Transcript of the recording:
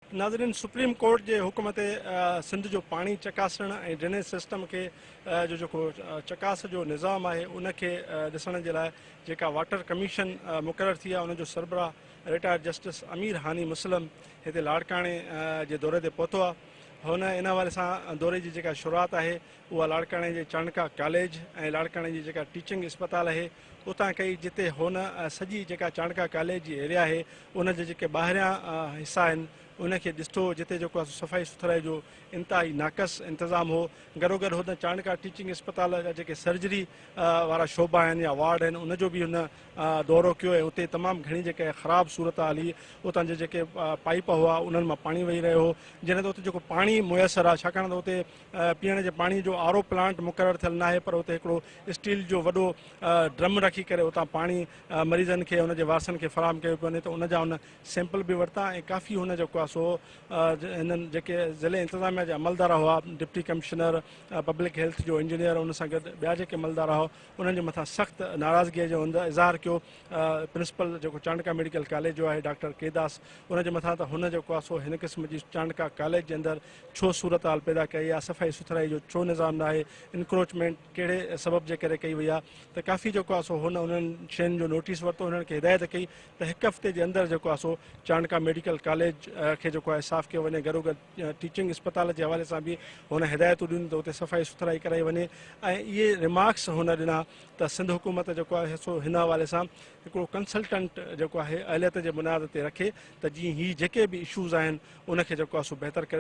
नाज़रीन, supreme court के हुक्म ते सिंध जो पानी चकासण ऐं ड्रेनेज सिस्टम के जो जेको चकास जो निज़ाम आहे उनखे ॾिसण जे लाइ जेका वाटर कमीशन मुक़ररु थी आहे उनजो सरबराह रिटायर्ड जस्टिस अमीर हानी मुस्लिम हिते लाड़काणे जे दौरे ते पहुतो आहे। हुन इन हवाले सां दौरे जी जेका शुरूआत आहे उहा लाड़काणे जे चाणका कॉलेज ऐं लाड़काणे जी जेका टीचिंग इस्पताल आहे उतां कई, जिते हुन सॼी जेका चाणका कॉलेज जी एरिया आहे उन जे जेके ॿाहिरियां हिसा आहिनि उनखे ॾिठो, जिते जेको आहे सफ़ाई सुथराई जो इंतिहाई नाक़स इंतज़ाम हो। गॾोगॾु हुन चाणका टीचिंग इस्पताल जा जेके सर्जरी वारा शोबा आहिनि या वार्ड आहिनि उनजो बि हुन दौरो कयो ऐं उते तमामु घणी जेके ख़राबु सूरत हाल हुई, उतां जे जेके पाइप हुआ उन्हनि मां पाणी वही रहियो हो, जॾहिं त उते जेको पाणी मुयसरु आहे, छाकाणि त उते पीअण जे पाणी जो आर ओ प्लांट मुक़ररु थियल न आहे, पर उते हिकिड़ो स्टील जो वॾो ड्रम रखी करे उतां पाणी मरीज़नि खे उनजे वारसनि खे फ़राहम कयो पियो वञे। त उनजा उन सैंपल बि वरिता ऐं काफ़ी हुन जेको आहे सो हिननि जेके ज़िले इंतिज़ामिया जा अमलदार हुआ, डिप्टी कमिश्नर पब्लिक हेल्थ जो इंजीनियर, उन सां गॾु ॿिया जेके अमलदार हुआ उन्हनि जे मथां सख़्तु नाराज़गीअ जो इज़हार कयो। प्रिंसिपल जेको चाणका मेडिकल कॉलेज जो आहे डॉक्टर केदास, उनजे मथां त हुन जेको आहे सो हिन क़िस्म जी चाणका कॉलेज जे अंदरि छो सूरत हाल पैदा कई आहे, सफ़ाई सुथराई जो छो निज़ाम न आहे, इनक्रोचमेंट कहिड़े सबब जे करे कई वई आहे, त काफ़ी जेको आहे सो हुन उन्हनि शयुनि जो नोटिस वरितो, हुननि खे हिदायत कई त हिकु हफ़्ते जे अंदरि जेको आहे सो चाणका मेडिकल कॉलेज खे जेको आहे साफ़ कयो वञे। गॾोगॾु टीचिंग इस्पताल जे हवाले सां बि हुन हिदायतूं ॾिनियूं त उते सफ़ाई सुथराई कराई वञे ऐं इहे रिमार्क्स हुन ॾिना त सिंध हुकूमत जेको आहे सो हिन हवाले सां हिकिड़ो कंसल्टेंट जेको आहे अहलियत जे बुनियाद ते रखे त जीअं ही जेके बि इशूज़ आहिनि उनखे जेको आहे सो बहितर करे